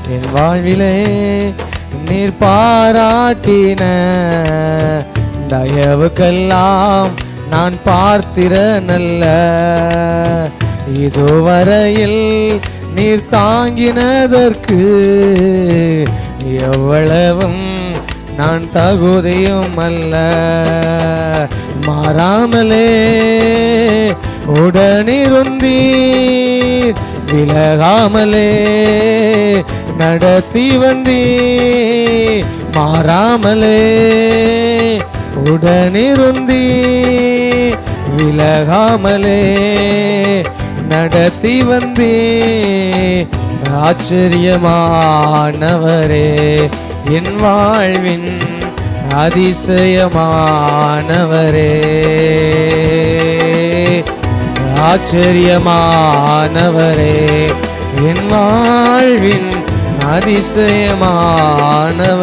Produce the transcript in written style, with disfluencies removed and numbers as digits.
என் வாழ்விலே நீர் பாராட்டின தயவுக்கெல்லாம் நான் பார்த்திரனல்ல. இதுவரையில் நீர் தாங்கினதற்கு எவ்வளவும் நான் தகுதியும் அல்ல. மாறாமலே உடனிருந்தீர், விலகாமலே நடத்தி வந்தீர். மாறாமலே உடனிருந்தீர், விலகாமலே நடத்தி வந்தீர். ஆச்சரியமானவரே, என் வாழ்வின் அதிசயமானவரே. ஆச்சரியமானவரே, என் வாழ்வின் அதிசயமானவரே.